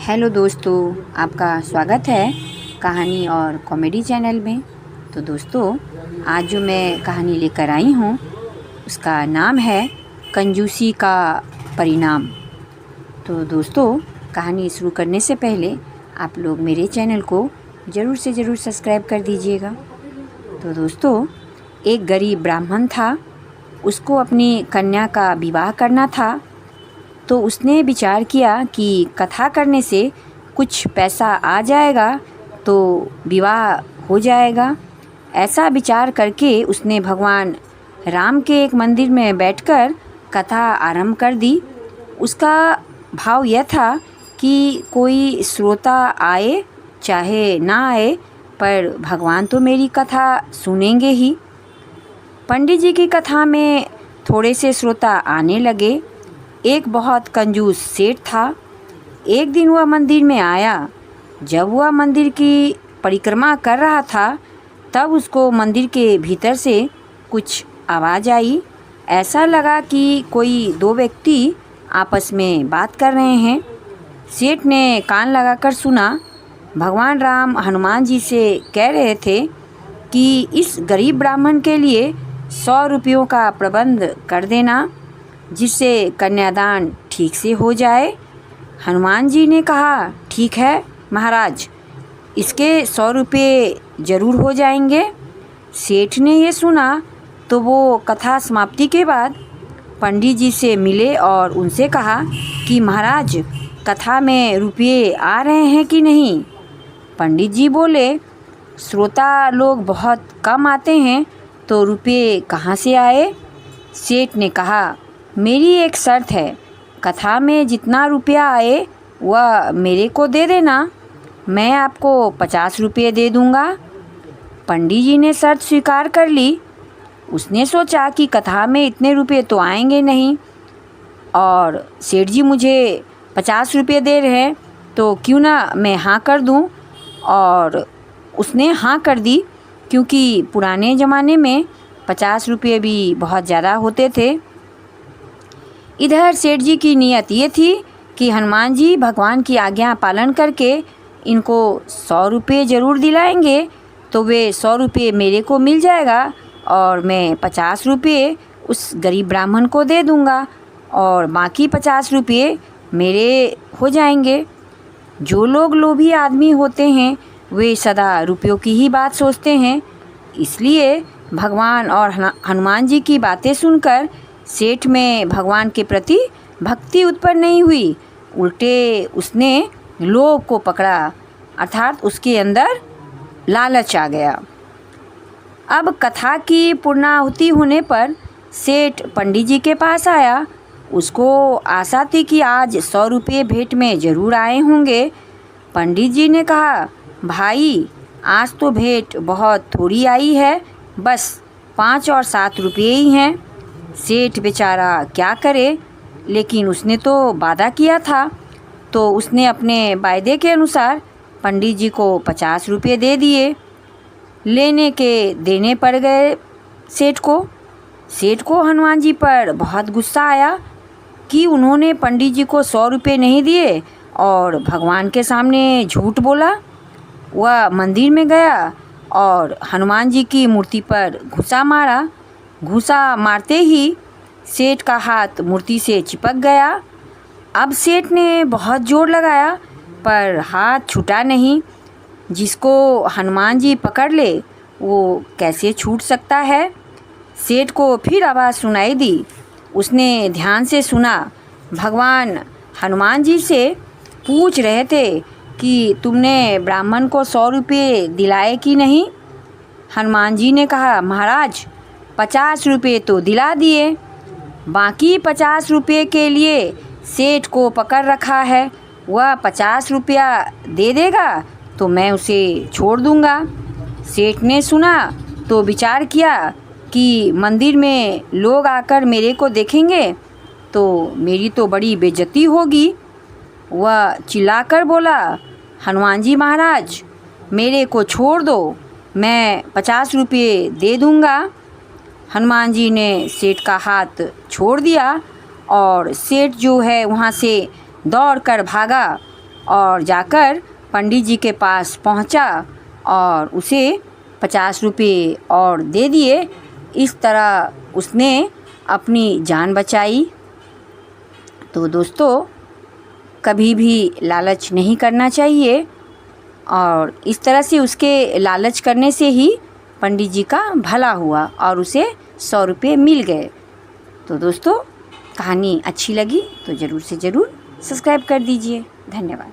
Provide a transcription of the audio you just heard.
Hello दोस्तों, आपका स्वागत है कहानी और कॉमेडी चैनल में। तो दोस्तों, आज जो मैं कहानी लेकर आई हूँ उसका नाम है कंजूसी का परिणाम। तो दोस्तों, कहानी शुरू करने से पहले आप लोग मेरे चैनल को ज़रूर से ज़रूर सब्सक्राइब कर दीजिएगा। तो दोस्तों, एक गरीब ब्राह्मण था, उसको अपनी कन्या का विवाह करना था। तो उसने विचार किया कि कथा करने से कुछ पैसा आ जाएगा तो विवाह हो जाएगा। ऐसा विचार करके उसने भगवान राम के एक मंदिर में बैठकर कथा आरंभ कर दी। उसका भाव यह था कि कोई श्रोता आए चाहे ना आए, पर भगवान तो मेरी कथा सुनेंगे ही। पंडित जी की कथा में थोड़े से श्रोता आने लगे। एक बहुत कंजूस सेठ था। एक दिन वह मंदिर में आया। जब वह मंदिर की परिक्रमा कर रहा था तब उसको मंदिर के भीतर से कुछ आवाज़ आई। ऐसा लगा कि कोई दो व्यक्ति आपस में बात कर रहे हैं। सेठ ने कान लगाकर सुना। भगवान राम हनुमान जी से कह रहे थे कि इस गरीब ब्राह्मण के लिए 100 रुपयों का प्रबंध कर देना, जिससे कन्यादान ठीक से हो जाए। हनुमान जी ने कहा, ठीक है महाराज, इसके 100 रुपये ज़रूर हो जाएंगे। सेठ ने ये सुना तो वो कथा समाप्ति के बाद पंडित जी से मिले और उनसे कहा कि महाराज, कथा में रुपये आ रहे हैं कि नहीं। पंडित जी बोले, श्रोता लोग बहुत कम आते हैं तो रुपये कहाँ से आए। सेठ ने कहा, मेरी एक शर्त है, कथा में जितना रुपया आए वह मेरे को दे देना, मैं आपको 50 रुपये दे दूँगा। पंडित जी ने शर्त स्वीकार कर ली। उसने सोचा कि कथा में इतने रुपये तो आएंगे नहीं और सेठ जी मुझे 50 रुपये दे रहे हैं तो क्यों ना मैं हाँ कर दूँ। और उसने हाँ कर दी, क्योंकि पुराने ज़माने में 50 रुपये भी बहुत ज़्यादा होते थे। इधर सेठ जी की नीयत ये थी कि हनुमान जी भगवान की आज्ञा पालन करके इनको 100 रुपये ज़रूर दिलाएंगे तो वे 100 रुपये मेरे को मिल जाएगा और मैं 50 रुपये उस गरीब ब्राह्मण को दे दूंगा और बाकी 50 रुपये मेरे हो जाएंगे। जो लोग लोभी आदमी होते हैं वे सदा रुपयों की ही बात सोचते हैं। इसलिए भगवान और हनुमान जी की बातें सुनकर सेठ में भगवान के प्रति भक्ति उत्पन्न नहीं हुई, उल्टे उसने लोभ को पकड़ा, अर्थात उसके अंदर लालच आ गया। अब कथा की पूर्णाहुति होने पर सेठ पंडित जी के पास आया। उसको आशा थी कि आज 100 रुपये भेंट में ज़रूर आए होंगे। पंडित जी ने कहा, भाई, आज तो भेंट बहुत थोड़ी आई है, बस 5 और 7 रुपये ही हैं। सेठ बेचारा क्या करे, लेकिन उसने तो वादा किया था। तो उसने अपने वायदे के अनुसार पंडित जी को 50 रुपये दे दिए। लेने के देने पड़ गए सेठ को। सेठ को हनुमान जी पर बहुत गुस्सा आया कि उन्होंने पंडित जी को 100 रुपये नहीं दिए और भगवान के सामने झूठ बोला। वह मंदिर में गया और हनुमान जी की मूर्ति पर घुसा मारा। घुसा मारते ही सेठ का हाथ मूर्ति से चिपक गया। अब सेठ ने बहुत जोर लगाया पर हाथ छूटा नहीं। जिसको हनुमान जी पकड़ ले वो कैसे छूट सकता है। सेठ को फिर आवाज़ सुनाई दी। उसने ध्यान से सुना। भगवान हनुमान जी से पूछ रहे थे कि तुमने ब्राह्मण को 100 रुपये दिलाए कि नहीं। हनुमान जी ने कहा, महाराज, 50 रुपये तो दिला दिए, बाकी 50 रुपये के लिए सेठ को पकड़ रखा है। वह 50 रुपया दे देगा तो मैं उसे छोड़ दूंगा। सेठ ने सुना तो विचार किया कि मंदिर में लोग आकर मेरे को देखेंगे तो मेरी तो बड़ी बेइज्जती होगी। वह चिल्लाकर बोला, हनुमान जी महाराज, मेरे को छोड़ दो, मैं 50 रुपये दे दूंगा। हनुमान जी ने सेठ का हाथ छोड़ दिया और सेठ जो है वहाँ से दौड़कर भागा और जाकर पंडित जी के पास पहुंचा और उसे 50 रुपये और दे दिए। इस तरह उसने अपनी जान बचाई। तो दोस्तों, कभी भी लालच नहीं करना चाहिए और इस तरह से उसके लालच करने से ही पंडित जी का भला हुआ और उसे 100 रुपये मिल गए। तो दोस्तों, कहानी अच्छी लगी तो ज़रूर से ज़रूर सब्सक्राइब कर दीजिए। धन्यवाद।